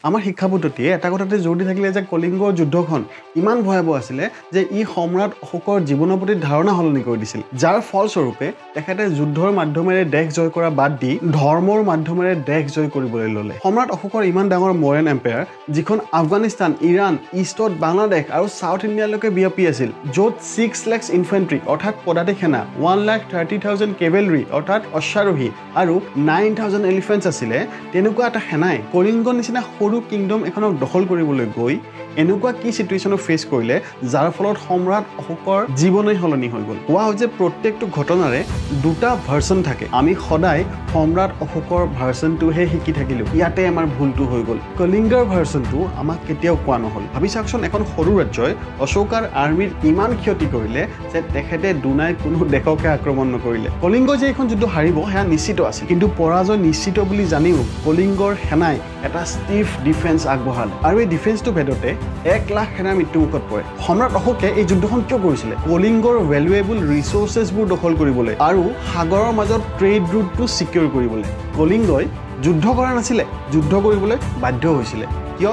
আমাৰ শিক্ষা পদ্ধতিয়ে এটা কথাতে জোৰ দি থাকিলে যে কলিঙ্গৰ যুদ্ধখন ইমান ভয়াবহ আছিলে যে ই সম্ৰাট অশোকৰ জীৱনৰ প্ৰতি ধাৰণা সলনি কৰি দিছিল যাৰ ফলস্বৰূপে তেখেতে যুদ্ধৰ মাধ্যমেৰে দেশ জয় কৰা বাদ দি ধৰ্মৰ মাধ্যমেৰে দেশ জয় কৰিবলৈ ল'লে সম্ৰাট অশোকৰ ইমান ডাঙৰ মডাৰ্ণ এম্পায়াৰ যিখন আফগানিস্তান ইৰাণ ইষ্টত বাংলাদেশ আৰু সাউথ ইণ্ডিয়ালৈকে বিয়পি আছিল য'ত 6 লাখ ইনফেন্ট্ৰি অৰ্থাৎ পদাতিক সেনা 1,30,000 কেভেলৰি অৰ্থাৎ অশ্বাৰোহী আৰু 9,000 এলিফেণ্টছ আছিলে তেনেকুৱা এটা সেনাই কলিঙ্গৰ নিচিনা সৰু কিংডম এখনক দখল কৰিবলৈ গৈ এনেকুৱা কি সিচুৱেশ্যন ফেস কৰিলে যাৰ ফলত সম্ৰাট অশোকৰ জীৱনেই সলনি হৈ গ'ল কোৱা হয় যে প্ৰত্যেকটো ঘটনাৰে দুটা ভাৰ্সন থাকে আমি সদায় সম্ৰাট অশোকৰ ভাৰ্সনটোহে শিকি থাকিলো ইয়াতে আমাৰ ভুলটো হৈ গ'ল কলিঙ্গৰ ভাৰ্সনটো আমাক কেতিয়াও কোৱা নহল ভাবি চাওকচোন এখন সৰু ৰাজ্যই অশোকাৰ আৰ্মিৰ ইমান ক্ষতি কৰিলে যে তেখেতে দুনাই কোনো দেশকে আক্ৰমণ নকৰিলে কলিঙ্গ যে এখন যুদ্ধ হাৰিব হেয়া নিশ্চিত আছিল কিন্তু পৰাজয় নিশ্চিত বুলি জানিও কলিঙ্গৰ সেনাই এটা ষ্টিফ ডিফেন্স আগবঢ়ালে আৰু এই ডিফেন্সটো ভেদতে 1 লাখ সেনাৰ মৃত্যুমুখত পৰে সম্ৰাট অশোকে এই যুদ্ধখন কিয় কৰিছিলে কলিঙ্গৰ ভ্যালুয়েবল ৰিসোৰ্সেছবোৰ দখল কৰিবলৈ আৰু সাগৰৰ মাজত ট্ৰেড ৰুটটো সিকিউৰ কৰিবলৈ কলিঙ্গই যুদ্ধ কৰা নাছিলে যুদ্ধ কৰিবলৈ বাধ্য হৈছিলে কিয়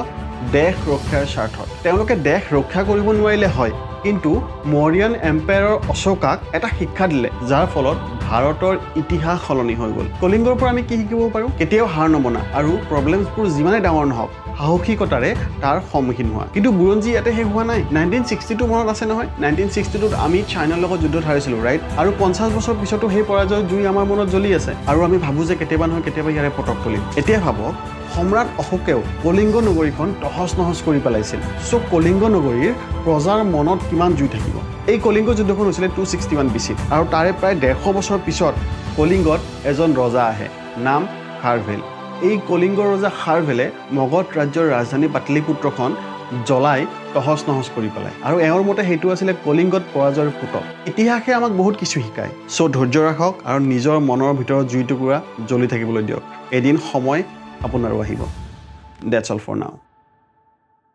দেশ ৰক্ষাৰ স্বাৰ্থত তেওঁলোকে দেশ ৰক্ষা কৰিব নোৱাৰিলে হয় কিন্তু মৌৰ্যন এম্পায়াৰৰ অশোকাক এটা শিক্ষা দিলে যাৰ ফলত ভাৰতৰ ইতিহাস সলনি হৈ গ'ল কলিঙ্গৰ পৰা আমি কি শিকিব পাৰো কেতিয়াও হাৰ নমনা আৰু প্ৰবলেমছবোৰ যিমানে ডাঙৰ নহওক সাহসিকতাৰে তাৰ সন্মুখীন হোৱা কিন্তু বুৰঞ্জী ইয়াতে শেষ হোৱা নাই 1962 মনত আছে নহয় 1962ত আমি চাইনাৰ লগত যুদ্ধত হাৰিছিলো ৰাইট আৰু 50 বছৰ পিছতো সেই পৰাজয় জুই আমাৰ মনত জ্বলি আছে আৰু আমি ভাবো যে কেতিয়াবা নহয় কেতিয়াবা ইয়াৰে পটক তুলিম এতিয়া ভাবক সম্ৰাট অশোকেও কলিঙ্গ নগৰীখন তহস নহস কৰি পেলাইছিল সো কলিঙ্গ নগৰীৰ প্ৰজাৰ মনত কিমান জুই থাকিব এই কলিঙ্গ যুদ্ধখন হৈছিল 261 BC আৰু তাৰে প্ৰায় 150 বছৰ পিছত কলিঙ্গত এজন ৰজা আহে নাম খাৰভেল এই কলিঙ্গ ৰজা খাৰভেলে মগধ ৰাজ্যৰ ৰাজধানী পাটলিপুত্ৰখন জ্বলাই তহস নহস কৰি পেলাই আৰু এওঁৰ মতে হেতু আছিল কলিঙ্গত পৰাজয়ৰ পুতক ইতিহাসে আমাক বহুত কিছু শিকায় সো ধৈৰ্য ৰাখক আৰু নিজৰ মনৰ ভিতৰত জুই টুকুৰা জ্বলি থাকিবলৈ দিয়ক এদিন সময় আপোনাৰো আহিব That's all for now.